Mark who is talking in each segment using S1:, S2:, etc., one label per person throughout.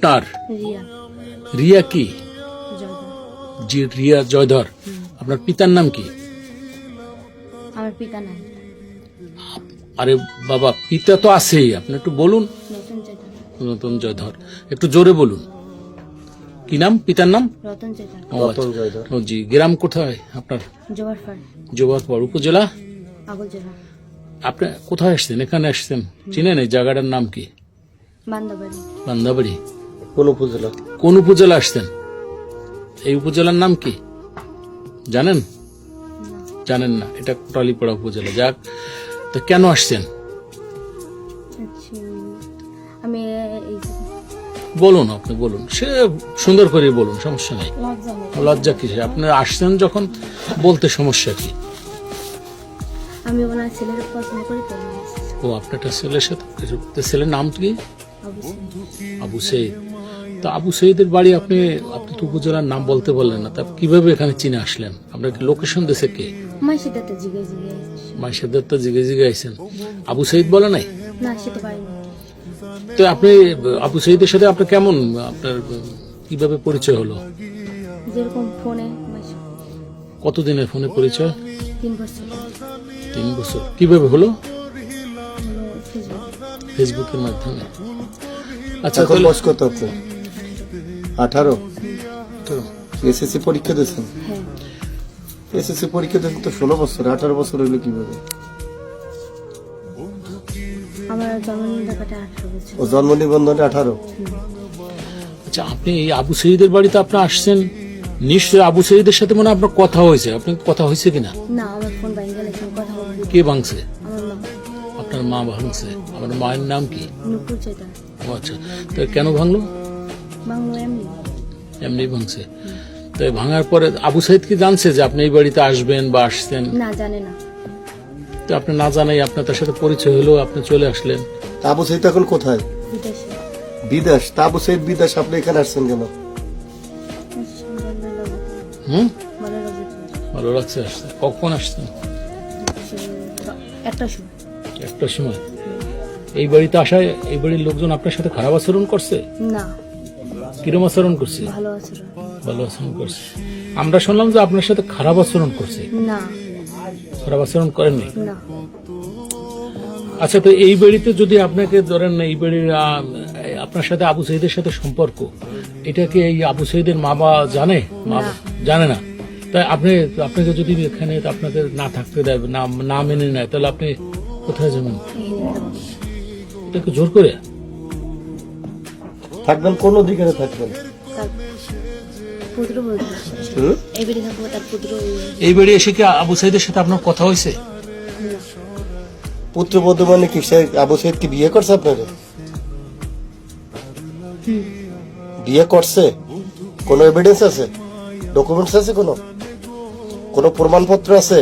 S1: আপনার?
S2: রিয়া
S1: রিয়া কি?
S2: জয়দা।
S1: জি, রিয়া জয়ধর। আপনার পিতার নাম কি?
S2: আমার পিতা নাই।
S1: আরে বাবা, পিতা তো আছেই, আপনি একটু বলুন।
S2: রতন জয়দা।
S1: রতন জয়ধর, একটু জোরে বলুন। কি নাম পিতার নাম?
S2: রতন জয়দা।
S1: ও আচ্ছা। ও জি, গ্রাম কোথায় আপনার?
S2: জোয়ারপাড়
S1: জোবারপাড় উপজেলা।
S2: আগল জেলা
S1: আপনি কোথায় আসছেন? এখানে আসছেন, চিনেন এই জায়গাটার নাম কি?
S2: বান্দাবাড়ি।
S1: বান্দাবাড়ি।
S3: কোন উপজেলা?
S1: কোন উপজেলা আসছেন? এই উপজেলার নাম কি জানেন? জানেন না, এটা কোটালীপাড়া উপজেলা। যাক, তো কেন আসছেন
S2: আচ্ছা, আমি এই
S1: বলুন, আপনি বলুন, সে সুন্দর করে বলুন, সমস্যা নেই।
S2: লজ্জা নেই।
S1: লজ্জা কিসে? আপনি আসছেন যখন, বলতে সমস্যা কি?
S2: আমি ওনার ছেলের পছন্দ করি তো
S1: ও, আপনার একটা ছেলের সাথে, তো ছেলের নাম কি?
S2: অবশ্যই।
S1: আবু সঈদ। তো আবু সঈদের বাড়ি, আপনি আপনি তো উপজেলার নাম বলতে বললেন না, তা কিভাবে এখানে চিনে আসলেন? আপনার লোকেশন দিয়েছে কে?
S2: মাই সেটা তো জিগে জিগে আসছি।
S1: মাইশেদের তো জিগে জিগে আইছেন, আবু সঈদ বলে নাই?
S2: না, সেটা পারিনি।
S1: তো আপনি আবু সঈদের সাথে আপনার কেমন, আপনার কিভাবে পরিচয় হলো?
S2: যেরকম ফোনে মাসে
S1: কতদিনের ফোনে পরিচয়?
S2: 3 বছর
S1: 3 বছর। কিভাবে হলো?
S2: হলো ফেসবুক।
S1: ফেসবুকের মাধ্যমে। আচ্ছা,
S3: এখন
S1: তাহলে
S3: বয়স কত আপনার? 18।
S1: তো
S3: এসএসসি পরীক্ষা দিয়েছেন?
S2: হ্যাঁ,
S3: এসএসসি পরীক্ষা দিয়েছেন তো 16 বছর, 18 বছর হইলো কিভাবে?
S2: আমার জন্ম নিবন্ধনটা 18 বছর।
S3: ও জন্ম নিবন্ধনে 18।
S1: আচ্ছা, আপনি এই আবু সঈদের বাড়িতে আপনি আসছেন, নিশ্চয়ই আবু সঈদের সাথে মনে হয় আপনার কথা হয়েছে। আপনার কথা হয়েছে কিনা?
S2: না, আমার ফোন বাইরে গেলে কথা বলবো।
S1: কে ভাঙছে?
S2: আমার মা
S1: আপনার মা ভাঙছে। আমার মায়ের নাম কি?
S2: নুপুর জয়দা।
S1: ও আচ্ছা, তো কেন ভাঙলো?
S2: বাংলো এমনি।
S1: এমনি ভাঙছে। তো ভাঙার পরে আবু সঈদ কি জানছে যে আপনি এই বাড়িতে আসবেন বা আসছেন?
S2: না, জানে না।
S1: তো আপনি না জানাই আপনার তার সাথে পরিচয় হলো, আপনি চলে আসলেন।
S3: তা আবু সঈদ এখন কোথায়?
S2: বিদেশে।
S3: বিদেশ। তা আবু সঈদ বিদেশ, আপনি এখানে আসছেন কেন?
S1: হুম,
S2: ভালো লাগছে।
S1: ভালো লাগছে আসতে। কখন আসছেন?
S2: একটা সময়।
S1: একটা সময়। এই বাড়িতে আসায় এই বাড়ির লোকজন আপনার সাথে খারাপ আচরণ করছে?
S2: না,
S1: কিরম আচরণ করছে?
S2: ভালো আচরণ।
S1: ভালো আচরণ করছে। আমরা শুনলাম যে আপনার সাথে খারাপ আচরণ করছে।
S2: না,
S1: খারাপ আচরণ করেননি?
S2: না,
S1: আচ্ছা, তো এই বাড়িতে যদি আপনাকে ধরেন, এই বাড়ির আপনার সাথে আবু সঈদের সাথে সম্পর্ক, এটা কি এই আবু সঈদের মা বাবা জানে? জানে না। তাই আপনাকে যদি এখানে আপনাকে না থাকতে দেয়, না মেনে নেয়, তাহলে আপনি কোথায় যাবেন? এটাকে জোর করে
S3: থাকবেন কোন অধিকারে থাকবেন?
S2: তার পুত্র বলতে
S3: হুম?
S2: এবারে থাকবো, তার পুত্র।
S1: এই বাড়ি এসে কি আবু সঈদের সাথে আপনার কথা হয়েছে?
S3: পুত্রবধূ মানে কি? সে আবু সঈদ কি বিয়ে করছে আপনারে? বিয়ে করছে? কোনো এভিডেন্স আছে? ডকুমেন্টস আছে? কোনো প্রমাণপত্র আছে?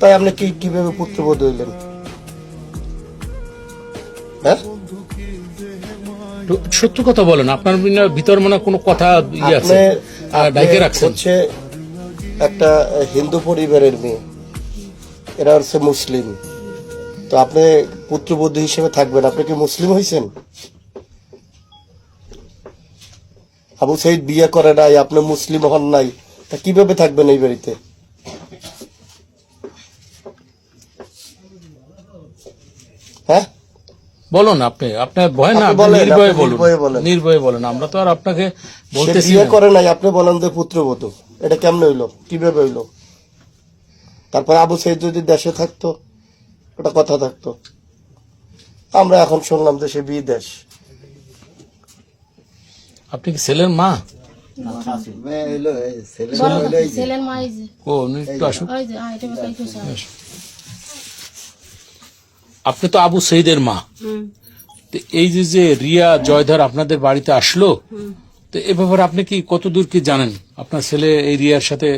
S3: তাই আপনি কিভাবে পুত্রবধূ হইলেন? হ্যাঁ,
S1: তো সত্য কথা বলেন, আপনার ভিতর মনে হয় কোনো কথা আছে, ডাইকে রাখছেন।
S3: হচ্ছে একটা হিন্দু পরিবারের মেয়ে, এরা হচ্ছে মুসলিম। তো আপনি পুত্রবধূ হিসেবে থাকবেন, আপনি কি মুসলিম হয়েছেন? আবু সঈদ বিয়ে করে নাই, আপনি মুসলিম হন নাই, তা কিভাবে থাকবেন এই বাড়িতে? হ্যাঁ,
S1: বলুন, আপনার ভয় না,
S3: আপনি বলেন,
S1: নির্ভয়ে
S3: আপনি
S1: বলুন,
S3: নির্ভয়ে বলেন।
S1: নির্ভয়ে বলেন। আমরা তো আর আপনাকে
S3: সে
S1: বলতেছি
S3: বিয়ে
S1: না।
S3: করে নাই, আপনি বলেন যে পুত্রবধূ, এটা কেমনে হইলো, কিভাবে হইলো? তারপর আবু সঈদ যদি দেশে থাকতো, ওটা কথা থাকতো। আমরা এখন শুনলাম যে সে বিদেশ।
S1: আপনি কি ছেলের মা?
S2: ছেলের মা এই যে,
S1: ও, উনি একটু আসুন।
S2: ওই যে, এটা বেকাই তো স্যার।
S1: আপনি তো আবু সঈদের মা। তো এই যে রিয়া জয়ধর আপনাদের বাড়িতে আসলো, তো এ ব্যাপারে আপনি কি কতদূর কি জানেন? আপনার ছেলে এই রিয়ার সাথে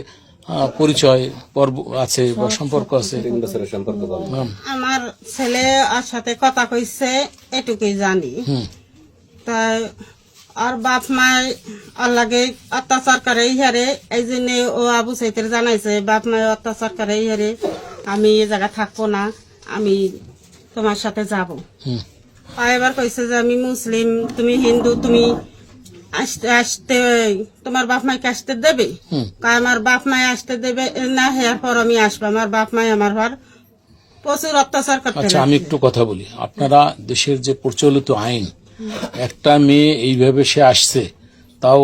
S1: পরিচয় পর্ব আছে বা সম্পর্ক আছে?
S4: আমার ছেলে ওর সাথে কথা কইছে, এটুকুই জানি। তাই আর বাপ মায় ওর লাগে অত্যাচার করে ইহারে, এই জন্য ও আবু সঈদের জানাইছে বাপ মায় অত্যাচার করে ইহারে, আমি এই জায়গা থাকবো না, আমি তোমার সাথে যাব। এবার কইছে যে আমি মুসলিম, তুমি হিন্দু, তুমি আসতে আসতে তোমার বাপ মাইকে আসতে দেবে? কয় আমার বাপ মাই আসতে দেবে না, হেয়ার পর আমি আসবো। আমার বাপ মাই আমার ঘর প্রচুর অত্যাচার করতে
S1: আচ্ছা,
S4: লাগে।
S1: আমি একটু কথা বলি। আপনারা দেশের যে প্রচলিত আইন, একটা মেয়ে এইভাবে সে আসছে, তাও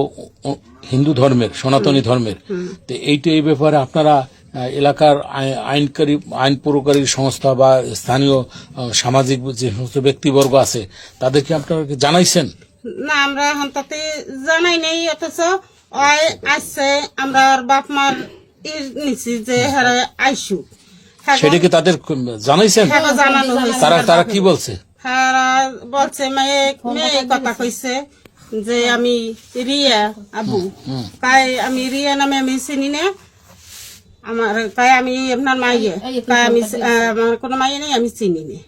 S1: হিন্দু ধর্মের, সনাতনী ধর্মের, তো এইটা এই ব্যাপারে আপনারা এলাকার আইন প্রয়োগকারী সংস্থা বা স্থানীয় সামাজিক যে সমস্ত ব্যক্তিবর্গ আছে তাদেরকে আপনারা কি জানাইছেন?
S4: না, আমরা এখন তাতে জানাই নেই, অথচ ওই আসছে আমরা ওর বাপ মার নিছি যে হ্যাঁ আইসু,
S1: সেটাকে তাদের জানাইছেন?
S4: হ্যাঁ জানানো হয়েছে।
S1: তারা কি বলছে?
S4: হ্যাঁ বলছে, মেয়ে মেয়ে কথা কইছে যে আমি রিয়া আবু। কাই আমি রিয়া নামে আমি চিনি না, আমার কাই আমি আপনার মাইয়ে, কাই আমি আমার কোনো মাইয়ে নেই, আমি চিনি না।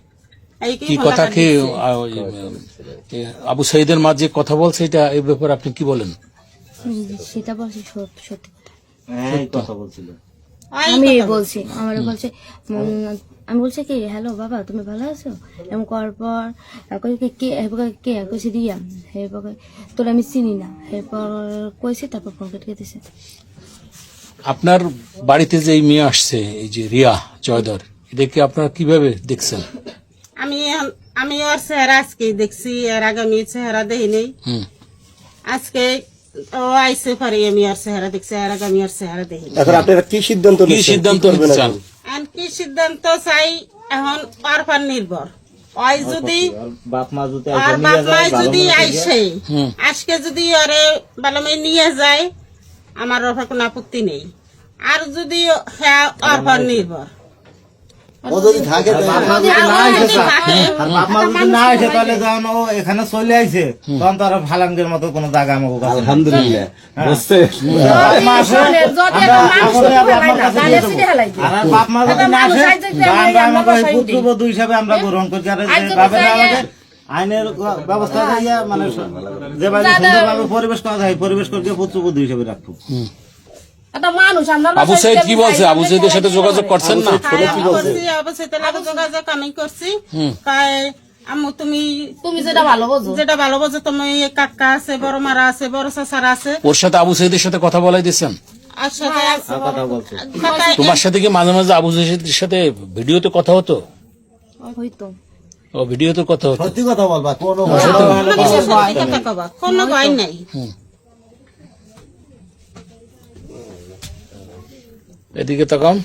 S4: এই
S1: কি কথা কি আবু সাইদের মা যে কথা বলছে এটা এই ব্যাপারে আপনি কি বলেন?
S2: সেটা বলছি সত্যি কথা।
S4: ওই
S2: আমি
S4: কথা
S2: বলছি, আমার বলছে আমি বলছি কি হ্যালো বাবা তুমি ভালো আছো, এমন করার পর কে কইছি রিয়া, এরপর তোর আমি চিনি না, এরপর কইছি, তারপর ফোন কেটে দিছে।
S1: আপনার বাড়িতে যে এই মেয়ে আসছে, এই যে রিয়া জয়দর, এটাকে আপনারা কিভাবে দেখছেন?
S4: আমি ওর চেহারা আজকে দেখছি, এর আগে আমি চেহারা দেখি নেই। আজকে ও আইসে পারে আমি ওর চেহারা দেখছি, এর আগে আমি ওর চেহারা দেখি নেই।
S3: এখন আপনারা কি সিদ্ধান্ত
S1: কি
S3: নিচ্ছেন?
S1: সিদ্ধান্ত
S3: কি করবেন
S1: নিতে
S3: এখন?
S1: চান?
S4: আর কি সিদ্ধান্ত চাই এখন ওর পর নির্ভর। ওই যদি আর বাপ মাই যদি আইসে আজকে যদি ওরে বালামাই নিয়ে যায়, আমার ওর পর কোনো আপত্তি নেই। আর যদি হ্যাঁ ওর পর নির্ভর।
S5: ও যদি থাকে
S4: আর ও যদি থাকে,
S5: আর বাপ মা যদি না আসে তাহলে যখন ও এখানে চলে আইছে তখন তো আর ফালাঙ্গের মতো কোনো জায়গা আমাকে কাছে
S6: আলহামদুলিল্লাহ বুঝছে
S5: বাপ মা আসে, আমরা আপনার কাছে দিয়ে দেবো। আর বাপ মা যদি না আসে আমরা আমাকে পুত্রবধূ হিসাবে আমরা গ্রহণ করছি। আর যে বাপেরা আমাদের আইনের ব্যবস্থা দিয়ে মানে যেভাবে সুন্দরভাবে পরিবেশ করা যায় পরিবেশ করতে পুত্রবধূ হিসাবে রাখবো।
S1: আবু সাইদ কি বলছে? আবু সাইদের সাথে যোগাযোগ করছেন না?
S4: আমি করছি, অবশ্যই তাহলে যোগাযোগ আমি করছি। তাই আম্মু তুমি যেটা ভালো বোঝো, তুমি কাকা আছে, বড় মারা আছে, বড় চাচারা আছে,
S1: ওর সাথে আবু সাইদের সাথে কথা বলাই দিচ্ছেন?
S4: আর সাথে
S5: কথা বলছে
S4: কথা
S1: তোমার সাথে কি মাঝে মাঝে আবু সাইদের সাথে ভিডিওতে কথা হতো?
S2: হয়তো
S1: ও ভিডিওতে কথা হতো।
S5: সত্যি কথা বলবা, কোনো
S4: কথা কবা, কোনো ভয় নাই।
S1: এদিকে তাকান।